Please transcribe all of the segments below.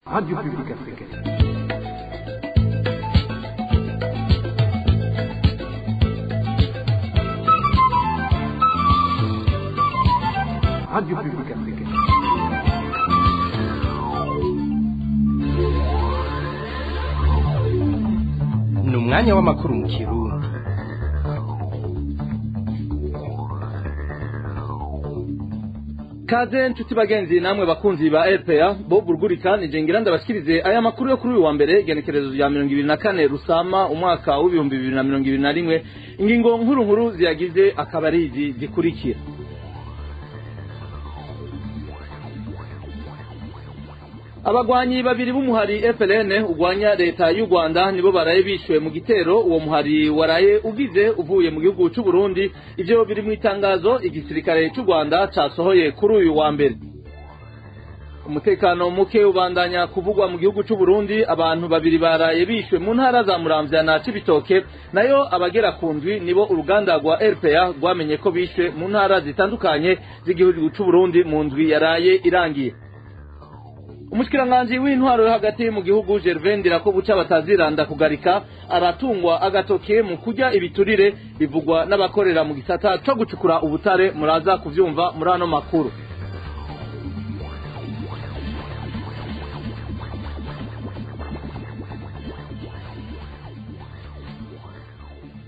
Radio Publique Africaine. Radio Publique Africaine. Ni umwanya w'amakuru mu Kirundi. Kaze nshuti bagenzi namwe bakunzi ba RPA bo burgurika nije ngira ndabashikirize aya makuru yo kuri uyu wa mbere genekerezo ya 2024 Rusama umwaka wa 2021 ingingo nkuru ziyagize akabarizi zikurikira. Abagwanyi babiri b'umuhari FLN ugwanya leta y'u Rwanda nibo baraye bishwe mu gitero uwo muhari waraye ugize uvuye mu gihugu cy'u Burundi. Ivyo biri mu itangazo igisirikare cy'u Rwanda casohoye kuri uyu wa mbere. Umutekano muke ubandanya kuvugwa mu gihugu cy'u Burundi, abantu babiri baraye bishwe mu ntara za Muramvya na Cibitoke, nayo abagera ku ndwi nibo uruganda rwa RPA rwamenye ko bishwe mu ntara zitandukanye z'igihugu cy'u Burundi mu ndwi yaraye irangiye. Umushikiranganje w'intwaro yo hagati mu gihugu Gervais Ndirakobuca bataziranda kugarika aratungwa agatoke mu kujya ibiturire bivugwa n'abakorera mu gisata cyo gucukura ubutare. Muraza kuvyumva muri ano makuru.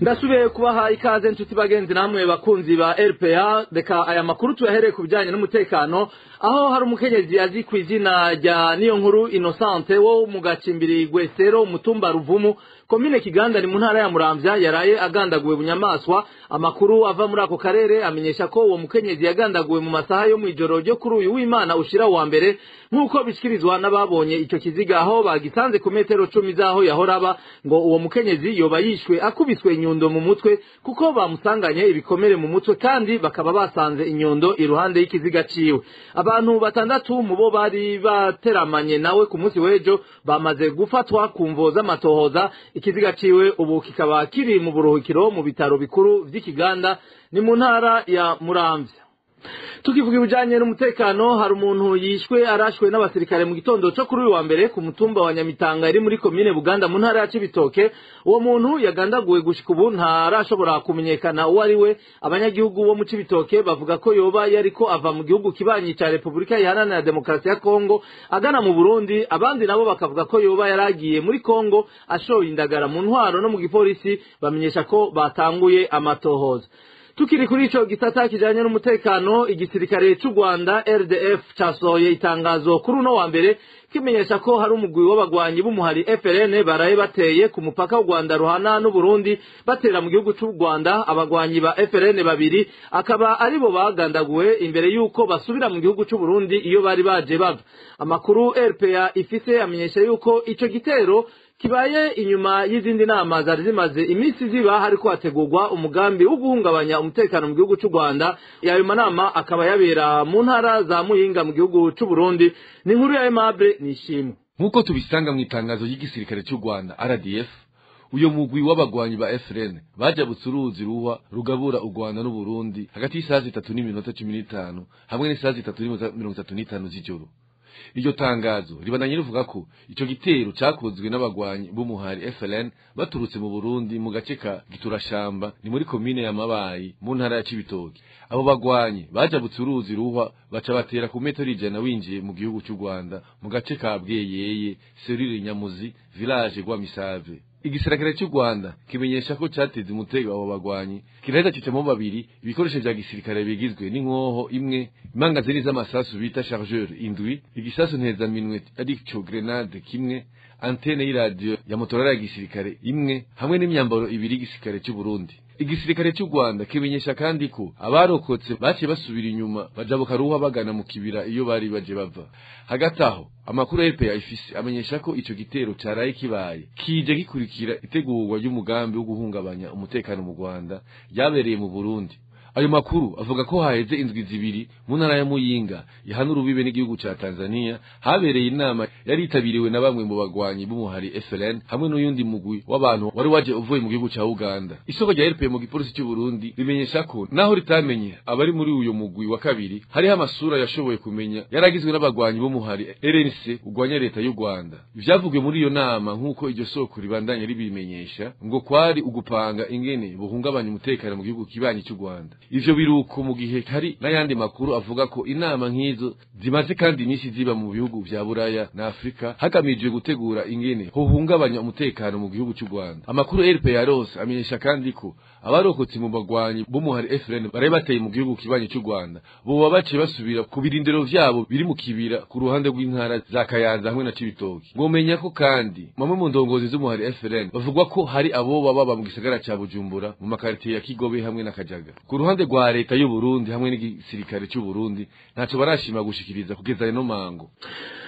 Ndasubiye kubaha ikaze nshuti bagenzi namwe bakunzi ba RPA. Reka aya makuru tuyahereye ku bijanye n'umutekano, aho hari umukenyezi azi ku izina rya Niyonkuru Innocente wo mu gacimbiri Gwesero umutumba Ruvumu komine Kiganda ni mu ntara ya Muramvya yaraye agandaguwe bunyamaswa. Amakuru ava muri ako karere amenyesha ko uwo mukenyezi yagandaguwe mu masaha yo mwijoro ryo kuri uyu w'Imana ushira wa mbere, nkuko bishikirizwa n'ababonye ico kiziga aho bagisanze ku metero 10 zaho yahoraba. Ngo uwo mukenyezi yoba yishwe akubiswe inyundo mu mutwe kuko bamusanganye ibikomere mu mutwe, kandi bakaba basanze inyundo iruhande y'ikiziga ciwe. Abantu batandatu mubo bari bateramanye nawe ku munsi w'ejo bamaze gufatwa ku mvo z'amatohoza. Ikiziga ciwe ubu kikaba kiri mu buruhukiro mu bitaro bikuru vy'Ikiganda ni mu ntara ya Muramvya. Tukivuga ibijanye n'umutekano, hari umuntu yishwe arashwe n'abasirikare mu gitondo cyo kuri uyu wa mbere ku mutumba wa Nyamitanga iri muri komine Buganda mu ntara ya Cibitoke. Uwo muntu yagandaguwe gushika ubu ntarashobora kumenyekana uwo ari we. Abanyagihugu bo mu Cibitoke bavuga ko yoba yariko ava mu gihugu kibanyi ca Republika Iharanira Demokarasi ya Kongo agana mu Burundi. Abandi nabo bakavuga ko yoba yaragiye muri Kongo ashoye indagara mu ntwaro no mu gipolisi, bamenyesha ko batanguye amatohoza. Tukiri kuri ico gisata kijanye n'umutekano, igisirikare cy'u Rwanda RDF casohoye itangazo kuri uno wa mbere kimenyesha ko hari umugwi w'abagwanyi b'umuhari FLN baraye bateye ku mupaka w'u Rwanda ruhana n'u Burundi batera mu gihugu cy'u Rwanda. Abagwanyi ba FLN babiri akaba aribo bagandaguwe imbere yuko basubira mu gihugu cy'u Burundi iyo bari baje bava. Amakuru RPA ifise amenyesha yuko ico gitero kibaye inyuma y'izindi nama zari zimaze iminsi ziba hariko hategurwa umugambi wo guhungabanya umutekano mu gihugu cy'u Rwanda. Yayo manama akaba yabera mu ntara za Muyinga mu gihugu cy'u Burundi. Ni inkuru ya Aimable Nishimwe. Nkuko tubisanga mu itangazo y'igisirikare cy'u Rwanda RDF, uyo mugwi w'abagwanyi ba FLN bajabutse uruzi ruhwa rugabura u Rwanda n'u Burundi hagati y'isaha 3:15 hamwe n'isaha 3:35 z'ijoro. Iryo tangazo ribananye rivuga ko ico gitero cyakozwe n'abagwanyi b'umuhari FLN baturutse mu Burundi mu gace ka Giturashamba ni muri komine ya Mabayi mu ntara ya Cibitoke. Abo bagwanyi bajabutse uruzi ruhwa baca batera ku metero 100 winjiye mu gihugu cy'u Rwanda mu gace ka Bweyeye, Serire Nyamuzi, village gwa Misave. Igisirikare cy'u Rwanda kimenyesha ko cyateze umutego abo bagwanyi, kiraheza cicamo babiri ibikoresho bya gisirikare bigizwe n'inkoho imwe, imangazini z'amasasu bita chargeur indwi, igisasu ntezaminwe arico grenade kimwe, antene y'iradio ya motorara ya gisirikare imwe, hamwe n'imyambaro ibiri y'igisirikare cy'u Burundi. Igisirikare cy'u Rwanda kimenyesha kandi ko abarokotse bace basubira inyuma bajabuka ruha bagana mu kibira iyo bari baje bava. Hagati aho amakuru ya RPA ifise amenyesha ko ico gitero caraye kibaye kije gikurikira itegurwa ry'umugambi wo guhungabanya umutekano mu Rwanda yabereye mu Burundi, ayo makuru avuga ko haheze indwi zibiri mu ntara ya Muyinga ihana urubibe n'igihugu ca Tanzania habereye inama yari itabiriwe na bamwe mu bagwanyi b'umuhari FLN hamwe n'uyundi mugwi w'abantu wari waje uvuye mu gihugu ca Uganda. Isoko rya RPA mu gipolisi cy'u Burundi bimenyesha ko naho ritamenye abari muri uyo mugwi wa kabiri hariho amasura yashoboye kumenya yaragizwe n'abagwanyi b'umuhari RNC ugwanya leta y'u Rwanda. Ivyavugwe muri iyo nama nk'uko iryo soko ribandanya ribimenyesha ngo kwari ugupanga ingene buhungabanya umutekano mu gihugu kibanyi cy'u Rwanda. Ivyo biruko mu gihe hari n'ayandi makuru avuga ko inama nk'izo zimaze kandi iminsi ziba mu bihugu vya Buraya na Afrika hagamijwe gutegura ingene hohungabanya umutekano mu gihugu cy'u Rwanda. Amakuru RPA yarose amenyesha kandi ko abarokotse mu bagwanyi b'umuhari FLN bari bateye mu gihugu kibanyi cy'u Rwanda bo baciye basubira ku birindiro vyabo biri mu kibira ku ruhande rw'intara za Kayanza hamwe na Cibitoki. Ngomenya ko kandi mamwe mu ndongozi z'umuhari FLN bavugwa ko hari abo baba mu gisagara ca Bujumbura mu makaritiye ya Kigobe hamwe na Kajaga. Ku ruhande rwa leta y'u Burundi hamwe n'igisirikare cy'u Burundi ntaco barashima gushikiriza kugeza ino mango.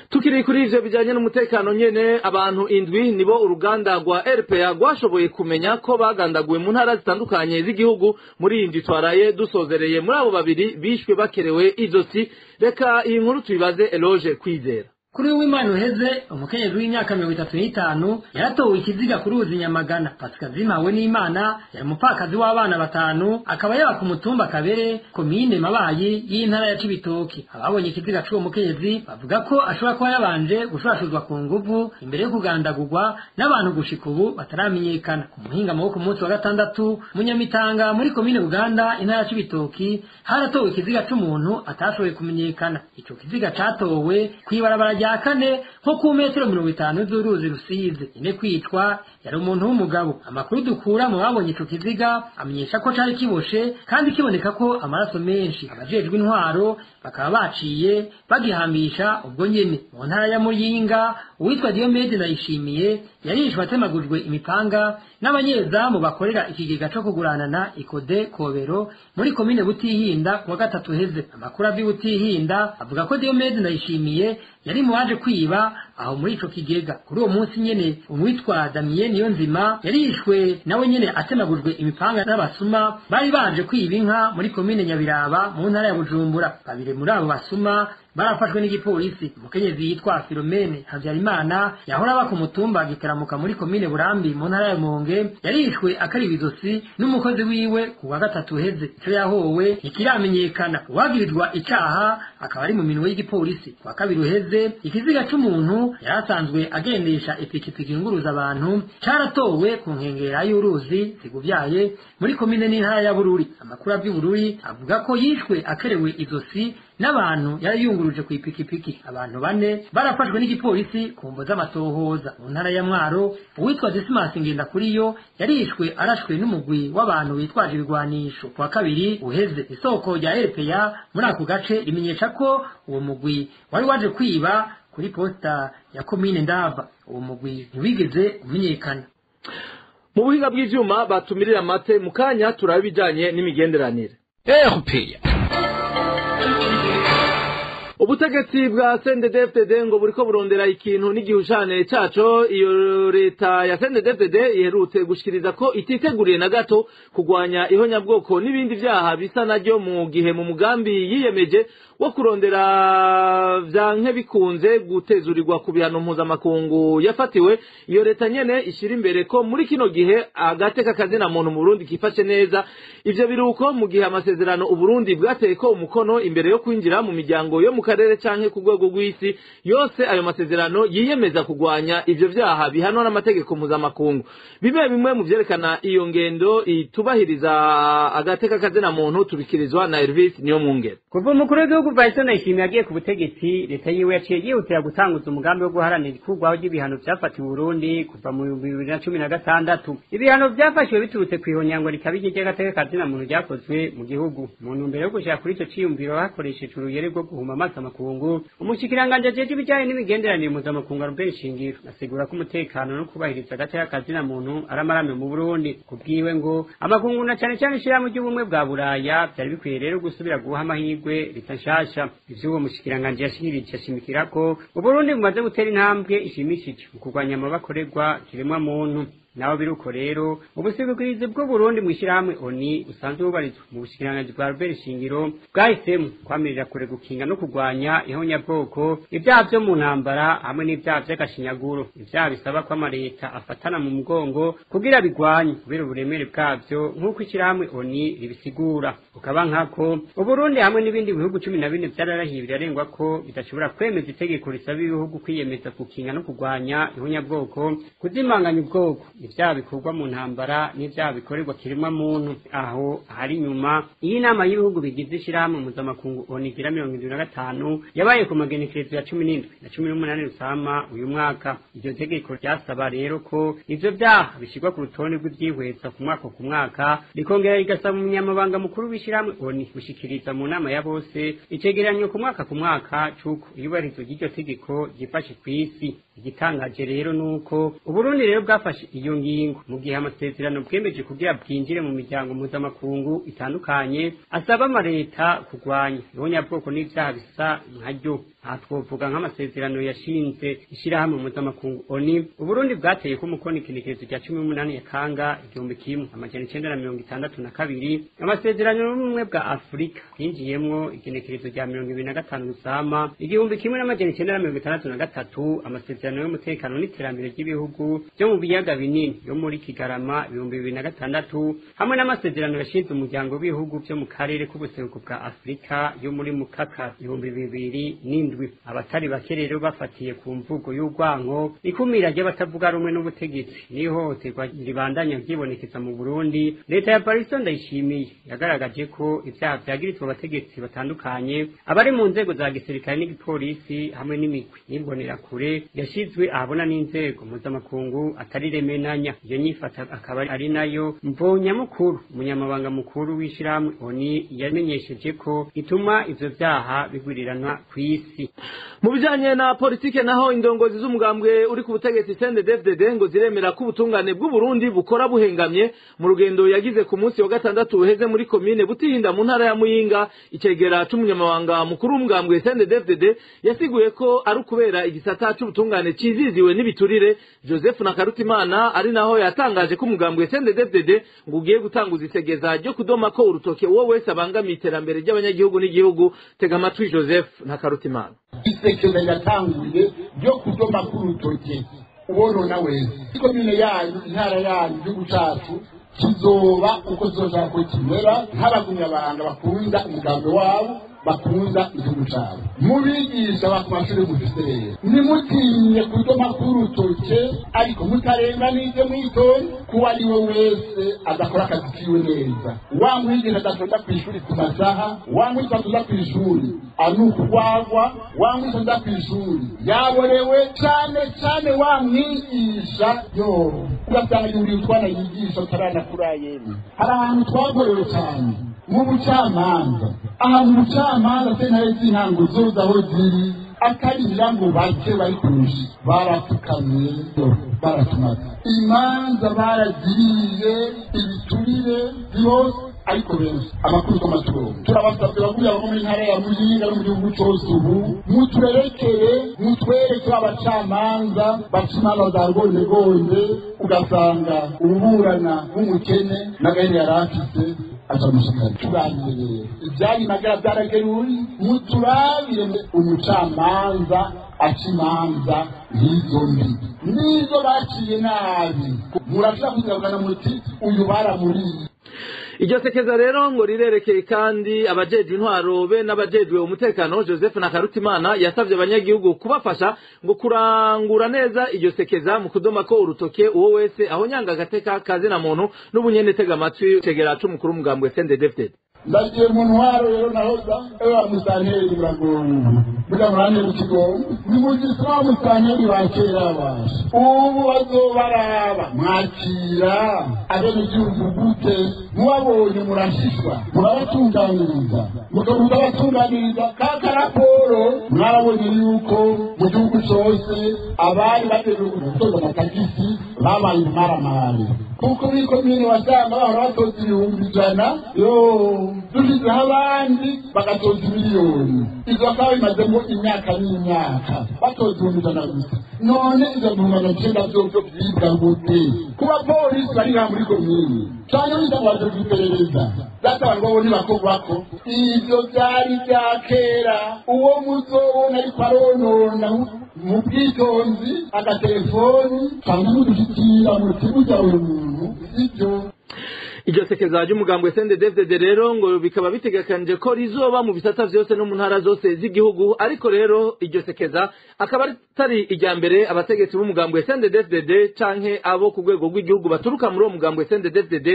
Tukiri kuri ivyo bijanye n'umutekano nyene abantu indwi nibo uruganda rwa RPA rwashoboye kumenya ko bagandaguwe mu ntara zitandukanye z'igihugu muri indwi twaraye dusozereye muri abo babiri bishwe bakerewe izosi. Reka iyi nkuru tubibaze Eloge Kwizera. Kuri w'Imana uheze umukenyezi w'imyaka 35 yaratowe ikiziga ku ruzi Nyamagana. Pascal we n'Imana yari umupfakazi w'abana batanu akaba yaba ku mutumba Kabere komine Mabayi y'intara ya Cibitoki. Ababonye ikiziga cy'uwo mukenyezi bavuga ko ashobora kuba yabanje gushashuzwa ku nguvu imbere yo kugandagurwa n'abantu gushika ubu bataramenyekana. Ku muhingamo wo ku munsi wa gatandatu mu Nyamitanga muri komine Buganda intara ya Cibitoki haratowe ikiziga cy'umuntu atashoboye kumenyekana. Ico kiziga catowe kwibarabara rya kane nko ku metero 50 z'uruzi Rusizi. Ine kwitwa yari umuntu w'umugabo. Amakuru dukura mu babonye ico kiziga amenyesha ko cari kiboshe kandi kiboneka ko amaraso menshi. Abajejwe intwaro bakaba baciye bagihambisha ubwo nyene. Mu ntara ya Muyinga uwitwa Diomede Ndayishimiye yarishwe atemagujwe imipanga n'abanyezamu bakorera ikigega cyo kuguranana Ikode Kobero muri komine Butihinda kuwa gatatu heze. Amakuru avi Butihinda avuga ko Diomede Ndayishimiye yari mu waje kwiba aho muri ico kigega. Kuri uwo munsi nyene umwitwa Damien Niyonzima yarishwe nawe nyene atemagujwe imipanga n'abasuma bari baje kwiba inka muri komine Nyabiraba mu ntara ya Bujumbura. Babire muri abo basuma barafashwe n'igipolisi. Umukenyezi yitwa Philomene Havyarimana yahora aba ku mutumba Gitaramuka muri komine Burambi mu ntara ya Monge yarishwe akaribizosi n'umukozi wiwe kuwa gatatu heze. Ico yahowe ikiramenyekana. Uwagirizwa icaha akaba ari mu minwe y'igipolisi. Kwa kabiri uheze ikiziga c'umuntu yarasanzwe agendesha ipikipiki nguruza abantu caratowe ku nkengera y'uruzi Ziguvyaye muri komine n'intara ya Bururi. Amakuru avi Bururi avuga ko yishwe akerewe izosi n'abantu yari yunguruje ku ipikipiki. Abantu bane barafashwe n'igipolisi ku mvo z'amatohoza. Mu ntara ya Mwaro uwitwa Dismas Ngendakuriyo yarishwe arashwe n'umugwi w'abantu bitwaje ibigwanisho. Kwa kabiri uheze isoko rya RPA muri ako gace rimenyesha ko uwo mugwi wari waje kwiba kuri posta ya komine Ndava. Uwo mugwi ntiwigeze umenyekana. Mu buhinga bw'ivyuma batumirira mate mukanya turabijanye n'imigenderanire. RPA Ubutegetsi bwa CNDD-FDD ngo buriko burondera ikintu n'igihushane caco. Iyo leta ya CNDD-FDD iherutse gushikiriza ko ititeguriye na gato kugwanya ihonyabwoko n'ibindi vyaha bisa naryo mu gihe mu mugambi yiyemeje wo kurondera vyanke bikunze gutezurirwa ku bihano mpuzamakungu yafatiwe. Iyo leta nyene ishira imbere ko muri kino gihe agateka kazina muntu mu Burundi kifashe neza. Ivyo biruko mu gihe amasezerano Uburundi bwateye ko umukono imbere yo kwinjira mu miryango yo mu karere canke ku rwego rw'isi yose. Ayo masezerano yiyemeza kugwanya ivyo vyaha bihanwa n'amategeko mpuzamakungu. Bimwe mu vyerekana iyo ngendo itubahiriza agateka kazina muntu tubikirizwa na Elvis Niyomwungere. Kuva umukuru w'igihugu Vice Ndayishimiye yagiye ku butegetsi, leta yiwe yaciye yihutira gutanguza umugambi wo guharanira ikurwaho ry'ibihano vyafatiwe Burundi kuva mu 2016. Ibihano vyafashwe biturutse kwihonyango rikabije ry'agateka kazina muntu ryakozwe mu gihugu. Mu ntumbero yo gushaka kuri ico ciyumviro hakoresheje uruyere rwo guhuma amaso amakungu, umushikiranganje ajeje ibijanye n'imigenderanire mpuzamakungu Albert Shingiro asigura ko umutekano no kubahiriza agateka kazina muntu aramarame mu Burundi. Kubwiwe ngo amakungu na cane cane ishirahamwe ry'ubumwe bwa Buraya byari bikwiye rero gusubira guha amahirwe ritashasha. Ivyo uwo mushikiranganje yashikirije ashimikira ko Uburundi bumaze gutera intambwe ishimishije mu kurwanya amabakorerwa kiremwa muntu. naho biruko rero ubuserukizi bw'u Burundi mu ishyirahamwe ONU busanzwe bubarizwa mu bushikiranganji bwa Albert Shingiro bwahisemo kwamirira kure gukinga no kurwanya ihonyabwoko ibyaha byo mu ntambara hamwe n'ibyaha by'agashinyaguro ibyaha bisaba ko amaleta afatana mu mugongo kugira bigwanye kubera uburemere bwabyo nk'uko ishyirahamwe ONU ribisigura ukaba nkako Uburundi hamwe n'ibindi bihugu 14 byararahiye birarengwa ko bidashobora kwemeza itegeko risaba ibihugu kwiyemeza gukinga no kurwanya ihonyabwoko kuzimanganya ubwoko ibyaha bikorwa mu ntambara n'ibyaha bikorerwa kiremwa muntu aho hari nyuma iyi nama y'ibihugu bigize ishyirahamwe mpuzamakungu ONU igira 25 yabaye ku magenekerezo ya 17 na 18 Rusama uyu mwaka iryo tegeko ryasaba rero ko ivyo byaha bishyirwa ku rutonde rw'ibyihweza ku mwaka rikongera rigasaba umunyamabanga mukuru w'ishyirahamwe ONU gushikiriza mu nama ya bose icegeranyo ku mwaka cuko iyubahirizo ry'iryo tegeko ryifashe kw'isi igitangaje rero nuko Uburundi rero bwafashe iyo ngingo mu gihe amasezerano bwemeje kugira bwinjire mu miryango mpuzamakungu itandukanye asaba amaleta kurwanya ihonyabwoko n'ibyaha bisa nkaryo aha twovuga nk'amasezerano yashinze ishyirahamwe mpuzamakungu ONU Uburundi bwateye ko umukono igenekerezo rya 18 Nyakanga 1962 amasezerano y'ubumwe bwa Afurika yinjiyemwo igenekerezo rya 25 Rusama 1963 amasezerano y'umutekano n'iterambere ry'ibihugu byo mu biyaga binini yo muri Kigarama 2006 hamwe n'amasezerano yashinze umuryango w'ibihugu byo mu karere k'ubuseruko bwa Afurika yo muri Mukaka 2002 abatari bake rero bafatiye ku mvugo y'urwanko ikumira ry'abatavuga rumwe n'ubutegetsi n'ihohoterwa ribandanya ryibonekeza mu Burundi leta ya Paris ndayishimiye yagaragaje ko ibyaha byagirizwa abategetsi batandukanye abari mu nzego za gisirikare n'igipolisi hamwe n'imigwi n'imbonera kure yashizwe ahabona n'inzego mpuzamakungu atari remenanya iyo nyifata akaba ari nayo mvonya mukuru umunyamabanga mukuru w'ishyirahamwe ONU yamenyesheje ko ituma ivyo byaha bigwirirana kw'isi mu bijanye na politike naho indongozi z'umugambwe uri ku butegetsi CNDD-FDD ngo ziremera ko ubutungane bw'u Burundi bukora buhengamye mu rugendo yagize ku munsi wa gatandatu uheze muri komine Butihinda mu ntara ya Muyinga icegera c'umunyamabanga mukuru w'umugambwe CNDD-FDD yasiguye ko ari kubera igisata c'ubutungane ciziziwe n'ibiturire Joseph Nakarutimana ari naho yatangaje ko umugambwe CNDD-FDD ngo ugiye gutanguza isegeza ryo kudoma ko urutoke uwo wese abangamiye iterambere ry'abanyagihugu n'igihugu tega amatwi Joseph Nakarutimana isekeza yatanguye ryo kudoma ku rutoke ubonona wese ikomine yanyu intara yanyu igihugu cacu kizoba uko zoshaka ko kimera nk'abagumyabanga bakunda umugambi wabo bakunda igihugu cyabo mubigisha bakumashuri mufite rero nimutinye kudoma ku rutoke ariko mutarenganije mwitonde kuba ari we wese adakora akazi kiwe neza wamwigisha adatonda ku ishuri ku masaha wamwigisha adatonda ku ishuri anukwagwa wamwigisha ku ishuri yaborewe cyane wamwigisha yo ugasanga yuri utwana yigisha utarana kurayeni hari ahantu twagorewe cyane mu bucamanza ahantu ubucamanza sentare z'intango zoza aho ziri akarira ngo bake bari kurusha baratukamye baratumaze imanza baraziriye ibiturire byose ariko benshi amakuru y'amaturo turabasabye baguye abo mu ntara ya Muyinga no mu gihugu cyose ubu mutwereke abacamanza bacimana za gonde ugasanga uburana nk'umukene n'agahini yarafise azamushikana tuganire ibyayi magara byarageruye muturabire umucamanza acimanza nk'izo mbi nizo baciye nabi murashaka kuzabana muti uyu baramuriye iryo sekeza rero ngo rirerekeye kandi abajejwe intwaro be n'abajejwe umutekano Joseph Nakarutimana yasavye abanyagihugu kubafasha ngo kurangura neza iryo sekeza mu kudoma ko urutoke uwo wese aho nyanga gateka kazi na muntu n'ubunyene tega amatwi tegera c'umukuru w'umugambwe CNDD-FDD ndagiye mu ntwaro rero nahoza musanteri muramurane mu kigo nimugisa wa musanteri wa kera basha ubu bazobaraba mwakira abene igihugu gute muwabonye murashishwa murabatunganiriza mukabuza abatunganiriza kaka raporo mwarabonye yuko mu gihugu cyose abari bategereje gutoza amatagisi babaye imaramare kuko muri komine wasanga bahora batoza 100,000 yo dushizeho abandi bagatoza miliyoni izo bakaba bimazemo imyaka n'imyaka batoza 100,000 gusa none izo 900 byo byibwa gute kuba polisi bari muri komine cyane n'indangwaje kwiperereza databantu babone bakobako ivyo byari bya kera uwo muzobona ariko aronona mu bwitonzi agatelefoni cyangwa mudushyikira mu kibuga umuntu ibyo iryo sekeza ry'umugambwe CNDD-FDD rero ngo bikaba bitegekanije ko rizoba mu bisata vyose no mu ntara zose z'igihugu ariko rero iryo sekeza akaba atari irya mbere abategetsi b'umugambwe CNDD-FDD canke abo ku rwego rw'igihugu baturuka muri uwo mugambwe CNDD-FDD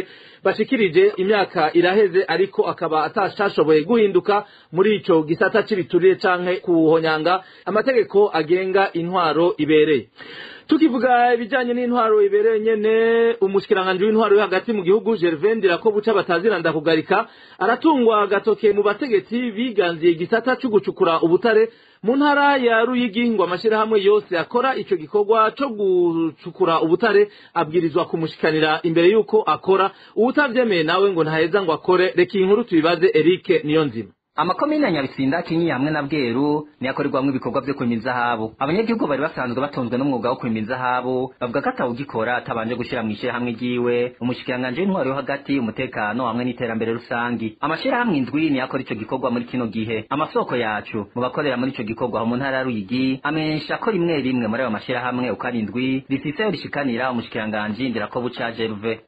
bashikirije imyaka iraheze ariko akaba atashashoboye guhinduka muri ico gisata c'ibiturire canke kuhonyanga amategeko agenga intwaro ibereye. Tukivuga ibijanye n'intwaro ibereye nyene umushikiranganje w'intwaro yo hagati mu gihugu Gervais Ndirakobuca bataziranda kugarika aratungwa gatoke mu bategetsi biganziye igisata cyo gucukura ubutare mu ntara ya Ruyigi ngo amashirahamwe yose akora ico gikorwa cyo gucukura ubutare abwirizwa kumushikanira imbere yuko akora ubutavyemeye nawe ngo ntaheza ngo akore reka inkuru tubibaze Eric Niyonzima. Amakomine ya Nyabitsinda Kinyi hamwe na Bweru ni yakorerwamwe ibikorwa byo kwima inzahabu. Abanyagihugu bari basanzwe batonzwe n'umwuga wo kwima inzahabu bavuga ko atawugikora atabanje gushira mu ishyirahamwe ryiwe umushikiranganje w'intwaro yo hagati umutekano hamwe n'iterambere rusangi. Amashirahamwe indwi ni yakora ico gikorwa muri kino gihe. Amasoko yacu mu bakorera muri ico gikorwa mu ntara ya Ruyigi amensha ko rimwe rimwe muri ayo mashirahamwe ukarindwi rifise rishikanira umushikiranganje Ndirakobuca Gervais.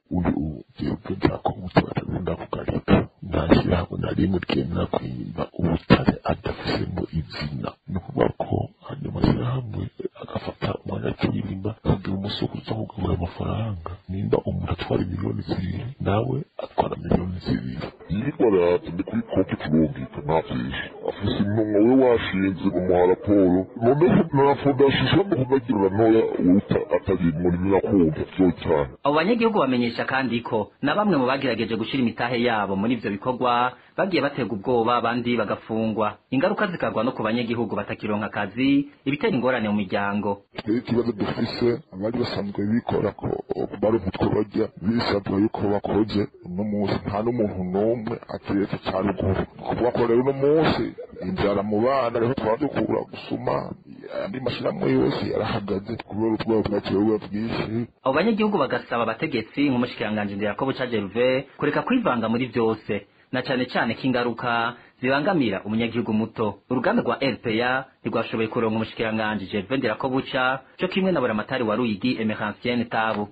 Nashirahamwe nari mu ryemera kwimba ubutare adafisemo izina no kuvuga ko hanyuma amashyirahamwe agafata umwanya cy'irimba kugira umusoko uza kugabura amafaranga nimba umuntu atwara 2,000,000 nawe atwara 2,000,000 yitwara ndi kuri kopi turumvika ntavyinshi afise intumwa we washinze umuha raporo noneho nafondashisha no kugagirira ntoya uta atarimwe n'ibirakumva vyo cyane. Abo banyagihugu bamenyesha kandi ko na bamwe mu bagerageje gushira imitahe yabo muri ivyo bikorwa bagiye batega ubwoba abandi bagafungwa ingaruka zikagwa no ku banyagihugu batakironka akazi ibitera ingorane mu miryango. Ikibazo dufise abari basanzwe bikora ko bari mutwe bajya bisanzwe yuko bakoze no munsi nta n'umuntu n'umwe ateretse cyaruguru kuvuga ko rero no munsi inzara mu bana rero twadukura gusuma andi mashirahamwe yose yarahagaze kubera ubwoba bwaciwe bwinshi. Abo banyagihugu bagasaba abategetsi nk'umushikiranganje Ndirakobuca Gervais kureka kwivanga muri byose na cyane k'ingaruka zibangamira umunyagihugu muto. Uruganda rwa RPA rwashoboye kuronka umushikiranganje Gervais Ndirakobuca cyo kimwe na buramatari wa Ruyigi Emeransienne Tabo.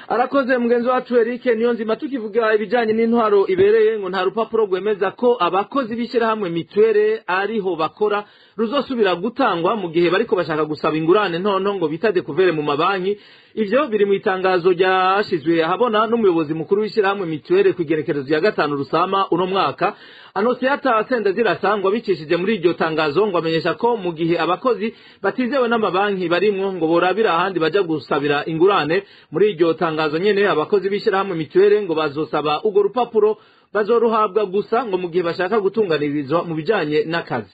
Arakoze mugenzi wacu Eric Niyonzima. Tukivuga ibijanye n'intwaro ibereye ngo nta rupapuro rwemeza ko abakozi b'ishyirahamwe mituwere ariho bakora ruzosubira gutangwa mu gihe bariko bashaka gusaba ingurane ntonto ngo bitade kuvere mu mabanki. Ivyo biri mu itangazo ryashizwe ahabona n'umuyobozi mukuru w'ishyirahamwe mituwere kwigerekerezo ya 5 Rusama uno mwaka. Anosiata Sendazirasangwa bicishije muri iryo tangazo ngo amenyesha ko mu gihe abakozi batizewe n'amabanki barimwo ngo borabira ahandi baja gusabira ingurane. Muri iryo tangazo nyene abakozi b'ishyirahamwe mituwere ngo bazosaba ugo rupapuro bazoruhabwa gusa ngo mu gihe bashaka gutunganirizwa mu bijanye n'akazi.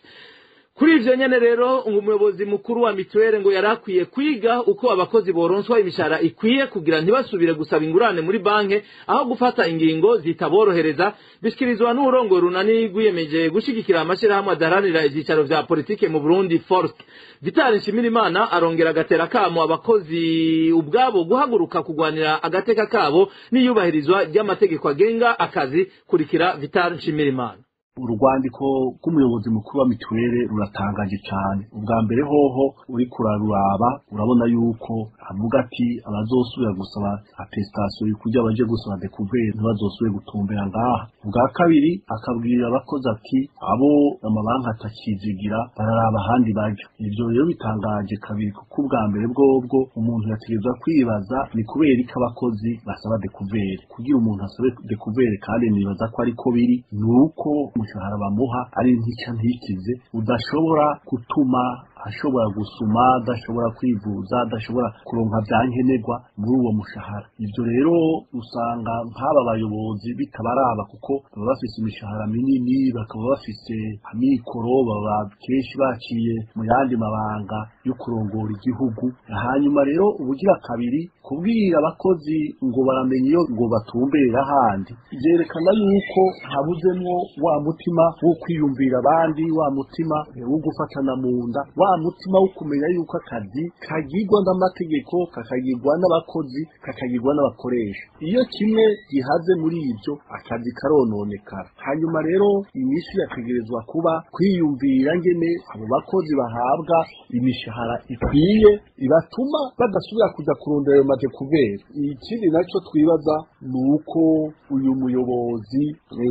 Kuri ivyo nyene rero umuyobozi mukuru wa mituwere ngo yarakwiye kwiga uko abakozi boronswa imishara ikwiye kugira ntibasubire gusaba ingurane muri banke aho gufata ingingo zitaborohereza. Bishikirizwa n'urongo runani rwiyemeje gushigikira amashirahamwe adaharanira ivyicaro vya politike mu Burundi Forsk. Vital Nshimirimana arongera agatera kamo abakozi ubwabo guhaguruka kugwanira agateka kabo n'iyubahirizwa ry'amategeko agenga akazi. Kurikira Vital Nshimirimana. Urugwandiko rw'umuyobozi mukuru wa mituwere ruratangaje cyane. Ubwa mbere hoho uri kuraruraba urabona yuko avuga ati abazosubira gusaba attestation y'ukujya baje gusaba découvert ntibazosubire gutumbera ngaha. Ubwa kabiri akabwira abakozi ati abo amabanki atakizigira bararaba ahandi bajya. Ivyo rero bitangaje kabiri kuko ubwa mbere bwobwo umuntu yategezwa kwibaza ni kubera iki abakozi basaba découvert. Kugira umuntu asabe découvert kandi nibaza ko ariko biri nuko umushahara bamuha ari ntica ntikize udashobora gutuma ashobora gusuma adashobora kwivuza adashobora kuronka vyankenerwa muri uwo mushahara. Ivyo rero usanga nk'aba bayobozi bitabaraba kuko baba bafise imishahara minini, bakaba bafise amikoro, baba kenshi baciye mu yandi mabanga yo kurongora igihugu. Hanyuma rero ubugira kabiri kubwira abakozi ngo baramenye iyo ngo batumbera ahandi, vyerekana yuko habuzemwo wa mutima wo kwiyumvira abandi, wa mutima wo gufatana mu nda, wa mutima wo kumenya yuko akazi kagirwa n'amategeko, kakagirwa n'abakozi, kakagirwa n'abakoresha. Iyo kimwe gihaze muri ivyo akazi karononekara. Hanyuma rero inyishu yategerezwa kuba kwiyumvira ngene abo bakozi bahabwa imishahara ikwiye ibatuma badasubira kuja kurondera ayo maje kubera. Ikindi naco twibaza nuko uyu muyobozi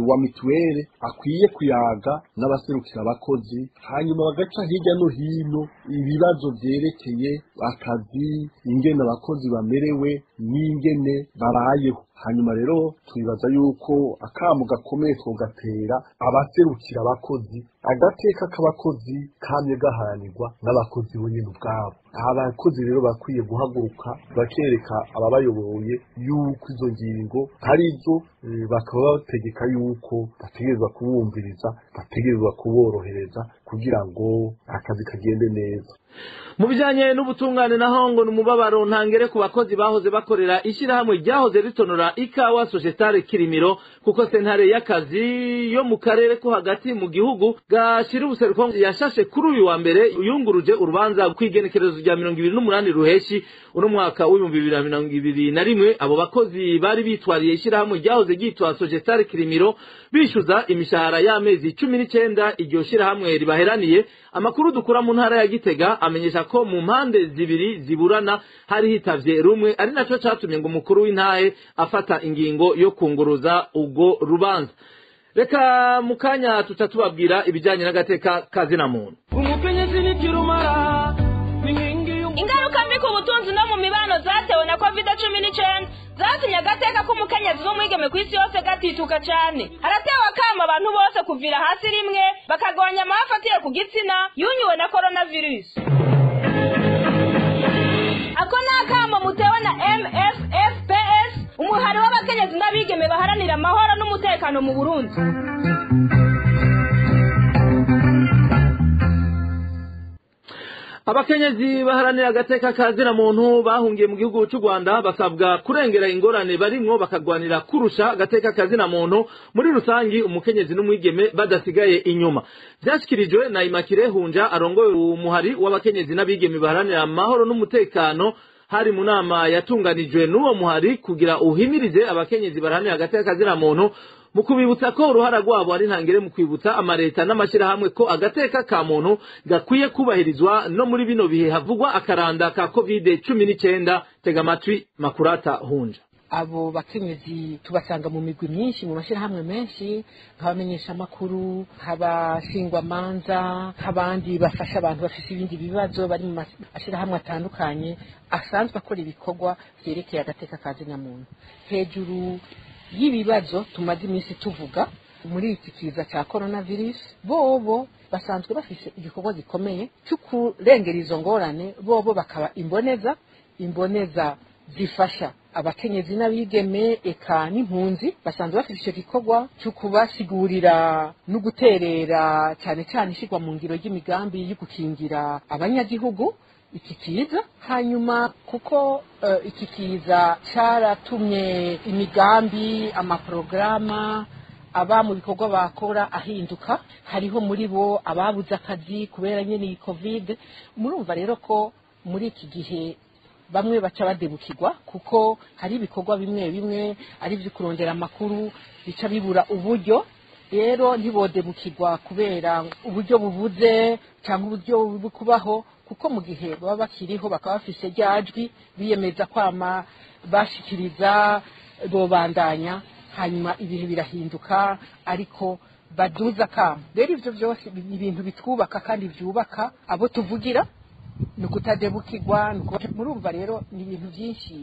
wa mituwele akwiye kuyaga n'abaserukira abakozi, hanyuma bagaca hirya no hino ibibazo vyerekeye akazi, ingene abakozi bamerewe n'ingene babayeho. Hanyuma rero twibaza yuko akamu gakomeye twogatera abaserukira abakozi, agateka k'abakozi kamye gaharanirwa n'abakozi bonyene ubwabo. Abakozi rero bakwiye guhaguruka bakereka ababayoboye yuko izo ngingo arizo, bakaba bategeka yuko bategerezwa kubumviriza, bategerezwa kuborohereza kugira ngo akazi kagende neza. Mu bijanye n'ubutungane naho ngo n'umubabaro ntangere ku bakozi bahoze bakorera ishirahamwe ryahoze ritonora ikawa Societale Kirimiro, kuko sentare y'akazi yo mu karere ko hagati mu gihugu gashira ubuseruko yashashe kuri uyu wa mbere uyunguruje urubanza kwigenekerezo rya 28 ruheshi uno mwaka w'2021. Abo bakozi bari bitwariye ishirahamwe ryahoze ryitwa Societale Kirimiro bishuza imishahara y'amezi 19 iryo shirahamwe ribaheraniye. Amakuru dukura mu ntara ya Gitega amenyesha ko mu mpande zibiri ziburana hari hitavye rumwe, ari naco catumye ngo umukuru w'intahe afata ingingo yo kunguruza ubwo rubanza. Reka mukanya tutatubabwira ibijanye n'agateka kazi na muntu. Umukenyezi ni kirumara ingaruka mbi ku butunzi no mu mibano zatewe na COVID-19 zatumye agateka k'umukenyezi n'umwigeme ku isi yose gatituka cyane. Haratewe akama abantu bose kuvira hasi rimwe bakagabanya amafatiye ku gitsina yunyuwe na coronavirus. Ako nakama mutewe na MSFPS, umuhari w'abakenyezi n'abigeme baharanira amahoro n'umutekano mu Burundi. Abakenyezi baharanira agateka kazi na muntu bahungiye mu gihugu cy'u Rwanda basabwa kurengera ingorane barimwo bakagwanira kurusha agateka kazi na muntu muri rusangi, umukenyezi n'umwigeme badasigaye inyuma. Byashikirijwe na Imakire Hunja arongoye umuhari w'abakenyezi n'abigeme baharanira amahoro n'umutekano hari mu nama yatunganijwe n'uwo muhari kugira uhimirize abakenyezi baharanira agateka kazi na muntu mu kubibutsa ko uruhara rwabo ari ntangere mu kwibutsa amareta n'amashirahamwe ko agateka ka muntu gakwiye kubahirizwa no muri bino bihe havugwa akaranda ka COVID-19. Tega amatwi Makurata Hunja. Abo bakenyezi tubasanga mu migwi myinshi, mu mashirahamwe menshi, nk'abamenyesha amakuru, nk'abashingwa manza, nk'abandi bafasha abantu bafite ibindi bibazo bari mu mashirahamwe atandukanye asanzwe akora ibikorwa vyerekeye agateka kazi na muntu. Hejuru y'ibibazo tumaze iminsi tuvuga muri iki kiza cya coronavirus, bobo basanzwe bafise igikorwa gikomeye cyo kurengera izo ngorane. Bobo bakaba imboneza zifasha abakenyezi n'abigeme eka n'impunzi, basanzwe bafite icyo gikorwa cyo kubasigurira no guterera cyane cyane ishigwa mu ngiro y'imigambi yo gukingira abanyagihugu iki kiza. Hanyuma kuko iki kiza cyaratumye imigambi amaprograma aba mu bikorwa bakora ahinduka, hariho muri bo ababuze akazi kubera nyene iyi covid. Murumva rero ko muri iki gihe bamwe baca badebukirwa kuko hari ibikorwa bimwe bimwe ari byo kurondera amakuru bica bibura uburyo. Rero ntibodebukirwa kubera uburyo bubuze cyangwa uburyo bukubaho, kuko mu gihe baba bakiriho bakaba bafise ryajwi biyemeza kwama bashikiriza bobandanya, hanyuma ibihe birahinduka ariko baduza kama. Rero ivyo byose ibintu bitwubaka kandi byubaka abo tuvugira, nukutadebukirwa. Murumva rero ni ibintu byinshi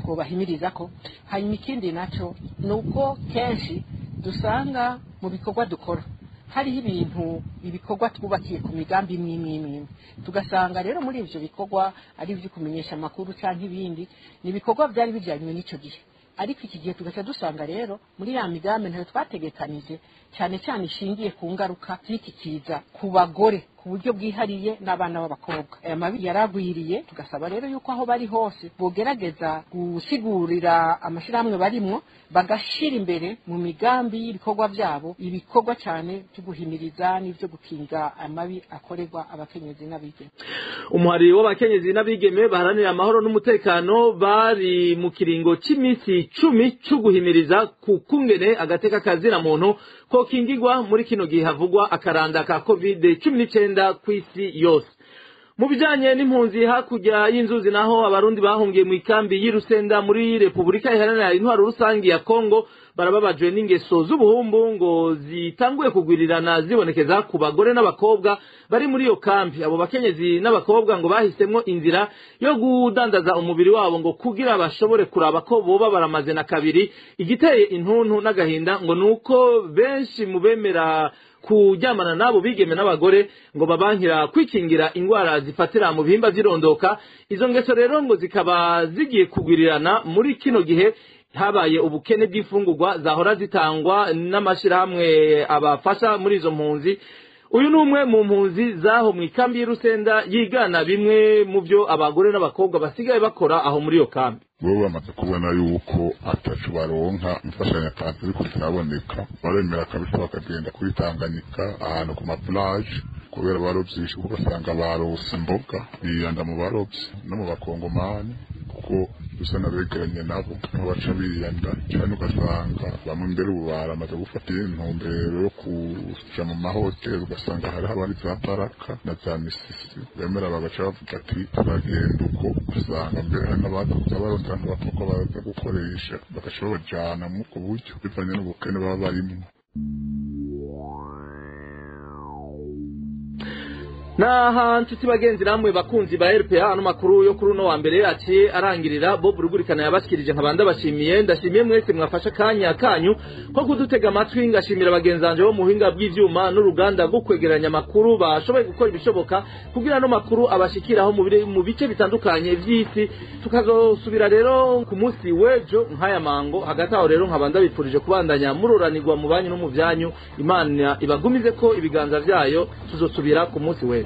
twobahimiriza ko. Hanyuma ikindi naco nuko kenshi dusanga mu bikorwa dukora hariho ibikorwa twubakiye ku migambi imwe tugasanga rero muri ivyo bikorwa ari ivyo kumenyesha amakuru canke ibindi ni ibikorwa byari bijyanywe n'ico gihe ariko iki gihe tugaca dusanga rero muri ya migambi ntayo twategekanije cyane cyane ishingiye ku ngaruka z'iki kiza ku bagore ku buryo bwihariye n'abana b'abakobwa aya mabi yaragwiriye tugasaba rero yuko aho bari hose bogerageza gusigurira amashirahamwe barimwo bagashira imbere mu migambi y'ibikorwa byabo ibikorwa cyane byo guhimiriza n'ivyo gukinga amabi akorerwa abakenyezi n'abigeme. Umuhari w'abakenyezi n'abigeme baharanira amahoro n'umutekano bari mu kiringo c'imisi 10 cyo guhimiriza ku kungene agateka kazira muntu ko kingirwa muri kino gihe havugwa akaranda ka COVID-19 kw'isi yose. Mu bijanye n'impunzi hakurya y'inzuzi naho abarundi bahungiye mu ikambi y'Irusenda muri Republika Iharanira Intwaro Rusangi ya Kongo barababajwe n'ingeso z'ubuhumbu ngo zitanguye kugwirirana zibonekeza ku bagore n'abakobwa bari muri iyo kambi. Abo bakenyezi n'abakobwa ngo bahisemwo inzira yo gudandaza umubiri wabo ngo kugira bashobore kuraba ko boba baramaze na kabiri. Igiteye intuntu n'agahinda ngo nuko benshi mu bemera kuryamana nabo bigeme n'abagore ngo babankira kwikingira ingwara zifatira mu bihimba by'irondoka. Izo ngeso rero ngo zikaba zigiye kugwirirana muri kino gihe habaye ubukene bw'ifungurwa zahora zitangwa n'amashirahamwe abafasha muri izo mpunzi. Uyu numwe mu mpunzi zaho mu ikambi y'Irusenda yigana bimwe mu byo abagore n'abakobwa basigaye bakora aho muri iyo kambi. bo bamaze kubona yuko atacu baronka imfashanyo atanze ariko ziraboneka baremera kabisa bakagenda kuri Tanganyika ahantu ku maplage kubera barovyi kuko basanga barose imboga biyanda mu barovyi no mu bakongomani kuko dusa nabegeranye nabo aho baca biyanda cyane ugasanga bamwe mbere ubu baramaze gufata intumbero yo kuja mu mahoteli ugasanga hari abari za Baraka na za Misisi bemera bagaca bavuga ati turagenda uko usanga mbere hari n'abaza kuza barondana bapfa baza gukoresha bagaca babajana mu ku buryo bivanye n'ubukene baba barimo. Naha nshuti bagenzi namwe bakunzi ba RPA ano makuru yo kuri uno wa mbere ati arangirira Bob Rugurikana yabashikirije nkabanda bashimiye ndashimiye mwese mwafasha kanya kanyu ko kudutega amatwi ngashimira bagenzanje bo muhinga bw'ivyuma n'uruganda rwo kwegeranya makuru bashoboye gukora ibishoboka kugira no makuru abashikiraho mu bice bitandukanye vy'isi tukazosubira rero ku munsi wejo nkaya mango hagati aho rero nkabanda bipfurije kubandanya muroranirwa mu banyu no mu vyanyu Imana ibagumize ko ibiganza vyayo tuzosubira ku munsi wejo.